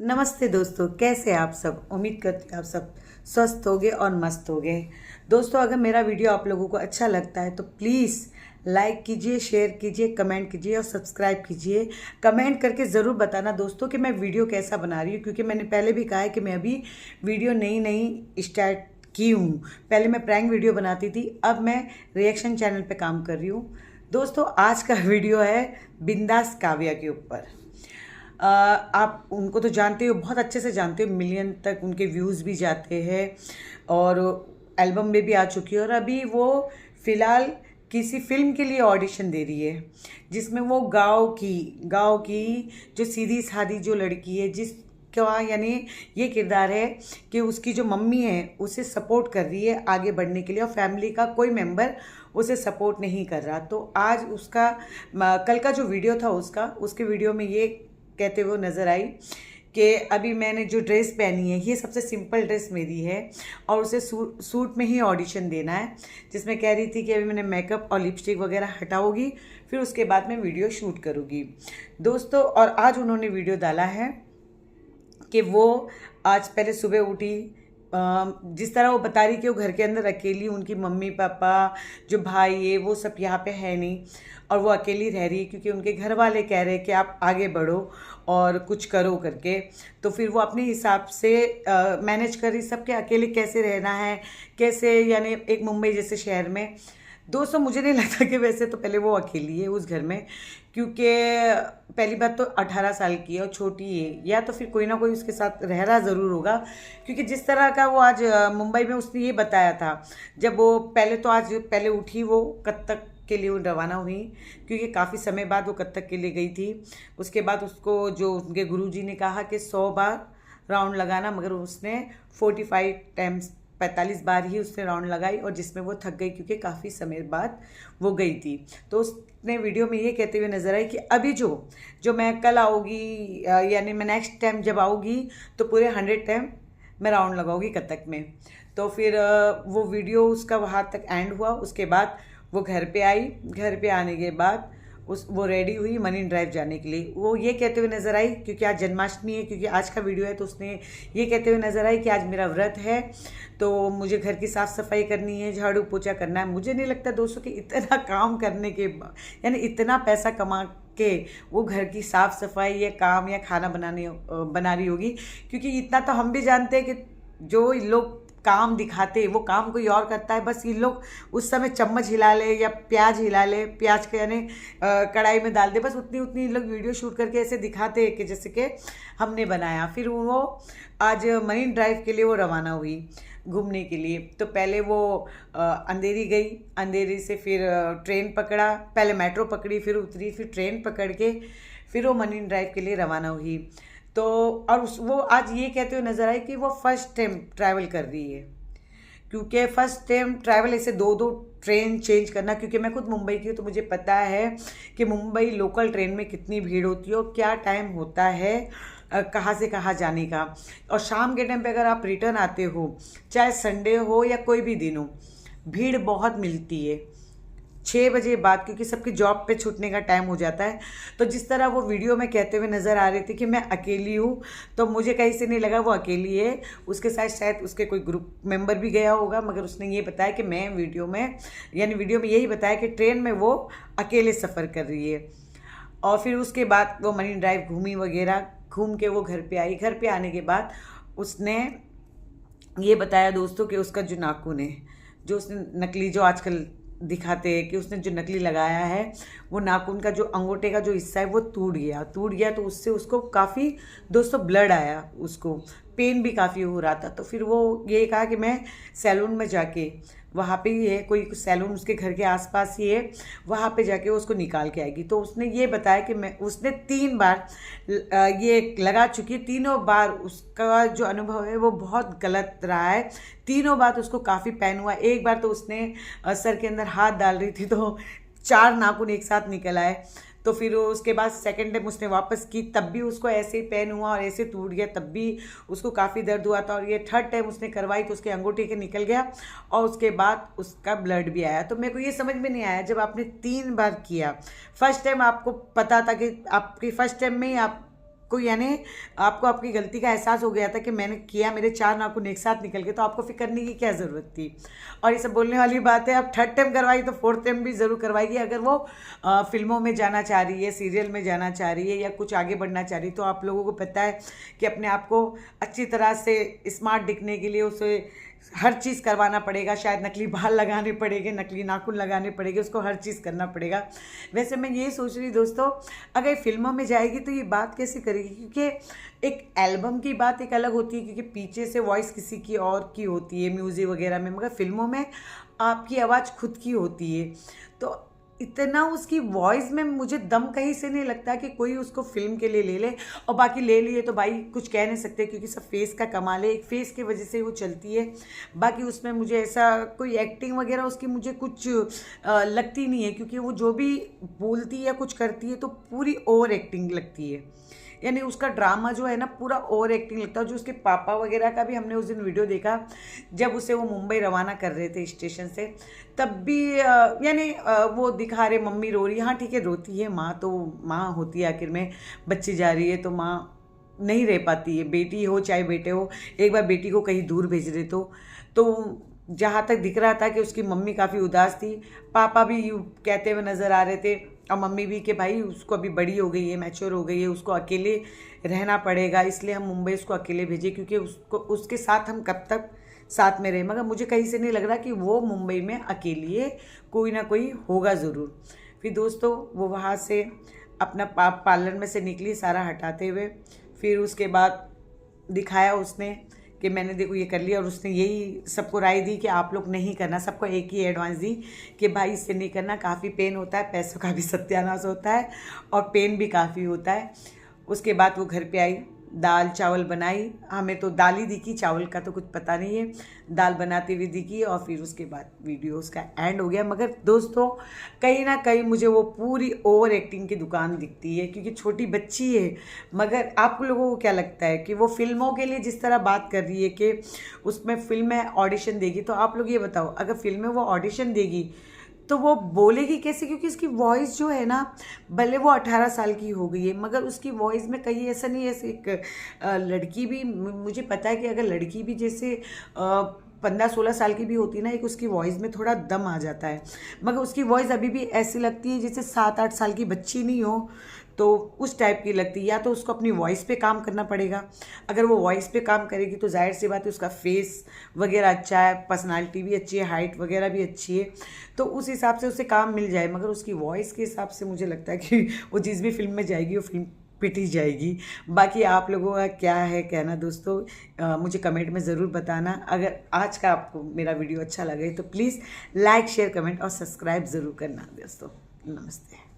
नमस्ते दोस्तों, कैसे हैं आप सब। उम्मीद करती हूँ आप सब स्वस्थ होगे और मस्त होगे। दोस्तों, अगर मेरा वीडियो आप लोगों को अच्छा लगता है तो प्लीज़ लाइक कीजिए, शेयर कीजिए, कमेंट कीजिए और सब्सक्राइब कीजिए। कमेंट करके ज़रूर बताना दोस्तों कि मैं वीडियो कैसा बना रही हूँ, क्योंकि मैंने पहले भी कहा है कि मैं अभी वीडियो नई नई स्टार्ट की हूँ। पहले मैं प्रैंक वीडियो बनाती थी, अब मैं रिएक्शन चैनल पे काम कर रही हूँ। दोस्तों, आज का वीडियो है बिंदास काव्या के ऊपर। आप उनको तो जानते हो, बहुत अच्छे से जानते हो, मिलियन तक उनके व्यूज़ भी जाते हैं और एल्बम में भी आ चुकी है। और अभी वो फ़िलहाल किसी फिल्म के लिए ऑडिशन दे रही है, जिसमें वो गाँव की जो सीधी सादी जो लड़की है, जिसका यानी ये किरदार है कि उसकी जो मम्मी है उसे सपोर्ट कर रही है आगे बढ़ने के लिए, और फैमिली का कोई मेंबर उसे सपोर्ट नहीं कर रहा। तो आज उसका कल का जो वीडियो था उसके वीडियो में ये कहते हुए नज़र आई कि अभी मैंने जो ड्रेस पहनी है ये सबसे सिंपल ड्रेस मेरी है और उसे सूट में ही ऑडिशन देना है, जिसमें कह रही थी कि अभी मैंने मेकअप और लिपस्टिक वगैरह हटाऊंगी, फिर उसके बाद मैं वीडियो शूट करूँगी। दोस्तों, और आज उन्होंने वीडियो डाला है कि वो आज पहले सुबह उठी, जिस तरह वो बता रही कि वो घर के अंदर अकेली, उनकी मम्मी पापा जो भाई है वो सब यहाँ पे है नहीं, और वो अकेली रह रही है क्योंकि उनके घर वाले कह रहे हैं कि आप आगे बढ़ो और कुछ करो करके। तो फिर वो अपने हिसाब से मैनेज कर रही, सबके अकेले कैसे रहना है, कैसे, यानी एक मुंबई जैसे शहर में। दोस्तों, मुझे नहीं लगता कि वैसे तो पहले वो अकेली है उस घर में, क्योंकि पहली बात तो 18 साल की है और छोटी है, या तो फिर कोई ना कोई उसके साथ रह रहा ज़रूर होगा, क्योंकि जिस तरह का वो आज मुंबई में उसने ये बताया था, जब वो पहले उठी, वो कत्थक के लिए वो रवाना हुई, क्योंकि काफ़ी समय बाद वो कत्थक के लिए गई थी। उसके बाद उसको जो उनके गुरुजी ने कहा कि 100 बार राउंड लगाना, मगर उसने 45 टाइम्स 45 बार ही उसने राउंड लगाई, और जिसमें वो थक गई क्योंकि काफ़ी समय बाद वो गई थी। तो उसने वीडियो में ये कहते हुए नजर आई कि अभी जो मैं कल आऊँगी, यानी मैं नेक्स्ट टाइम जब आऊँगी तो पूरे 100 टाइम मैं राउंड लगाऊंगी कत्थक में। तो फिर वो वीडियो उसका वहाँ तक एंड हुआ। उसके बाद वो घर पे आई, घर पे आने के बाद वो रेडी हुई मरीन ड्राइव जाने के लिए। वो ये कहते हुए नज़र आई, क्योंकि आज जन्माष्टमी है, क्योंकि आज का वीडियो है, तो उसने ये कहते हुए नज़र आई कि आज मेरा व्रत है, तो मुझे घर की साफ़ सफाई करनी है, झाड़ू पोछा करना है। मुझे नहीं लगता दोस्तों कि इतना काम करने के बाद, यानी इतना पैसा कमा के वो घर की साफ़ सफाई या काम या खाना बना रही होगी, क्योंकि इतना तो हम भी जानते हैं कि जो लोग काम दिखाते वो काम कोई और करता है। बस ये लोग उस समय चम्मच हिला ले या प्याज हिला ले, प्याज के यानी कढ़ाई में डाल दे, बस उतनी उतनी लोग वीडियो शूट करके ऐसे दिखाते हैं कि जैसे कि हमने बनाया। फिर वो आज मरीन ड्राइव के लिए वो रवाना हुई घूमने के लिए। तो पहले वो अंधेरी गई, अंधेरी से फिर ट्रेन पकड़ा, पहले मेट्रो पकड़ी, फिर उतरी, फिर ट्रेन पकड़ के फिर वो मरीन ड्राइव के लिए रवाना हुई। तो और वो आज ये कहते हुए नजर आए कि वो फर्स्ट टाइम ट्रैवल कर रही है, क्योंकि फर्स्ट टाइम ट्रैवल ऐसे दो दो ट्रेन चेंज करना, क्योंकि मैं खुद मुंबई की हूँ तो मुझे पता है कि मुंबई लोकल ट्रेन में कितनी भीड़ होती है और क्या टाइम होता है कहाँ से कहाँ जाने का। और शाम के टाइम पे अगर आप रिटर्न आते हो, चाहे संडे हो या कोई भी दिन हो, भीड़ बहुत मिलती है 6 बजे बाद, क्योंकि सबकी जॉब पे छूटने का टाइम हो जाता है। तो जिस तरह वो वीडियो में कहते हुए नज़र आ रही थी कि मैं अकेली हूँ, तो मुझे कहीं से नहीं लगा वो अकेली है। उसके साथ शायद उसके कोई ग्रुप मेंबर भी गया होगा, मगर उसने ये बताया कि मैं वीडियो में यही बताया कि ट्रेन में वो अकेले सफ़र कर रही है। और फिर उसके बाद वो मरीन ड्राइव घूमी वगैरह, घूम के वो घर पे आई। घर पे आने के बाद उसने ये बताया दोस्तों कि उसका जो नाखून है, जो उसने नकली, जो आजकल दिखाते हैं कि उसने जो नकली लगाया है, वो नाखून का जो अंगूठे का जो हिस्सा है वो टूट गया। तो उससे उसको काफ़ी दोस्तों ब्लड आया, उसको पेन भी काफ़ी हो रहा था। तो फिर वो ये कहा कि मैं सैलून में जाके, वहाँ पे ही है कोई सैलून उसके घर के आसपास ही है, वहाँ पे जाके उसको निकाल के आएगी। तो उसने ये बताया कि उसने 3 बार ये लगा चुकी, तीनों बार उसका जो अनुभव है वो बहुत गलत रहा है। तीनों बार उसको काफ़ी पेन हुआ। एक बार तो उसने सर के अंदर हाथ डाल रही थी तो 4 नाखून एक साथ निकल आए। तो फिर उसके बाद सेकंड टाइम उसने वापस की, तब भी उसको ऐसे ही पेन हुआ और ऐसे टूट गया, तब भी उसको काफ़ी दर्द हुआ था। और ये थर्ड टाइम उसने करवाई तो उसके अंगूठे के निकल गया और उसके बाद उसका ब्लड भी आया। तो मेरे को ये समझ में नहीं आया, जब आपने 3 बार किया, फर्स्ट टाइम आपको पता था कि आपकी फर्स्ट टाइम में ही आप आपको यानी आपको आपकी गलती का एहसास हो गया था कि मैंने किया, मेरे 4 नाखून एक साथ निकल गए, तो आपको फिर करने की क्या ज़रूरत थी। और ये सब बोलने वाली बात है, अब 3rd टाइम करवाई तो 4th टाइम भी ज़रूर करवाएगी। अगर वो फिल्मों में जाना चाह रही है, सीरियल में जाना चाह रही है या कुछ आगे बढ़ना चाह रही है, तो आप लोगों को पता है कि अपने आप को अच्छी तरह से स्मार्ट दिखने के लिए उसे हर चीज़ करवाना पड़ेगा। शायद नकली बाल लगाने पड़ेंगे, नकली नाखून लगाने पड़ेंगे, उसको हर चीज़ करना पड़ेगा। वैसे मैं ये सोच रही दोस्तों, अगर फिल्मों में जाएगी तो ये बात कैसे करेगी, क्योंकि एक एल्बम की बात एक अलग होती है, क्योंकि पीछे से वॉइस किसी की और की होती है म्यूज़िक वगैरह में, मगर फिल्मों में आपकी आवाज़ खुद की होती है। तो इतना उसकी वॉइस में मुझे दम कहीं से नहीं लगता कि कोई उसको फिल्म के लिए ले ले, और बाकी ले लिए तो भाई कुछ कह नहीं सकते, क्योंकि सब फेस का कमाल है, एक फेस की वजह से वो चलती है। बाकी उसमें मुझे ऐसा कोई एक्टिंग वगैरह उसकी मुझे कुछ लगती नहीं है, क्योंकि वो जो भी बोलती है या कुछ करती है तो पूरी ओवर एक्टिंग लगती है। यानी उसका ड्रामा जो है ना पूरा ओवर एक्टिंग लगता है। जो उसके पापा वगैरह का भी हमने उस दिन वीडियो देखा, जब उसे वो मुंबई रवाना कर रहे थे स्टेशन से, तब भी यानी वो दिखा रहे मम्मी रो रही है। हाँ ठीक है, रोती है माँ, तो माँ होती है आखिर में, बच्ची जा रही है तो माँ नहीं रह पाती है, बेटी हो चाहे बेटे हो। एक बार बेटी को कहीं दूर भेज रहे तो जहाँ तक दिख रहा था कि उसकी मम्मी काफ़ी उदास थी, पापा भी यूँ कहते हुए नज़र आ रहे थे और मम्मी भी कि भाई उसको अभी बड़ी हो गई है, मैच्योर हो गई है, उसको अकेले रहना पड़ेगा, इसलिए हम मुंबई उसको अकेले भेजें, क्योंकि उसको उसके साथ हम कब तक साथ में रहे। मगर मुझे कहीं से नहीं लग रहा कि वो मुंबई में अकेली है, कोई ना कोई होगा ज़रूर। फिर दोस्तों वो वहाँ से अपना पार्लर में से निकली सारा हटाते हुए, फिर उसके बाद दिखाया उसने कि मैंने देखो ये कर लिया, और उसने यही सबको राय दी कि आप लोग नहीं करना, सबको एक ही एडवांस दी कि भाई इससे नहीं करना, काफ़ी पेन होता है, पैसों का भी सत्यानाश होता है और पेन भी काफ़ी होता है। उसके बाद वो घर पे आई, दाल चावल बनाई, हमें तो दाल ही दिखी, चावल का तो कुछ पता नहीं है, दाल बनाती हुई दिखी, और फिर उसके बाद वीडियो उसका एंड हो गया। मगर दोस्तों कहीं ना कहीं मुझे वो पूरी ओवर एक्टिंग की दुकान दिखती है, क्योंकि छोटी बच्ची है। मगर आप लोगों को क्या लगता है कि वो फिल्मों के लिए जिस तरह बात कर रही है कि उसमें फिल्म में ऑडिशन देगी, तो आप लोग ये बताओ, अगर फिल्म में वो ऑडिशन देगी तो वो बोलेगी कैसे, क्योंकि उसकी वॉइस जो है ना, भले वो 18 साल की हो गई है, मगर उसकी वॉइस में कहीं ऐसा नहीं है। एक लड़की भी, मुझे पता है कि अगर लड़की भी जैसे 15-16 साल की भी होती है ना, एक उसकी वॉइस में थोड़ा दम आ जाता है, मगर उसकी वॉइस अभी भी ऐसी लगती है जैसे 7-8 साल की बच्ची नहीं हो, तो उस टाइप की लगती है। या तो उसको अपनी वॉइस पे काम करना पड़ेगा, अगर वो वॉइस पे काम करेगी तो जाहिर सी बात है उसका फेस वगैरह अच्छा है, पर्सनालिटी भी अच्छी है, हाइट वगैरह भी अच्छी है, तो उस हिसाब से उसे काम मिल जाए। मगर उसकी वॉइस के हिसाब से मुझे लगता है कि वो जिस भी फिल्म में जाएगी वो फिल्म पिटी जाएगी। बाकी आप लोगों का क्या है कहना दोस्तों, मुझे कमेंट में ज़रूर बताना। अगर आज का आपको मेरा वीडियो अच्छा लगे तो प्लीज़ लाइक शेयर कमेंट और सब्सक्राइब ज़रूर करना दोस्तों। नमस्ते।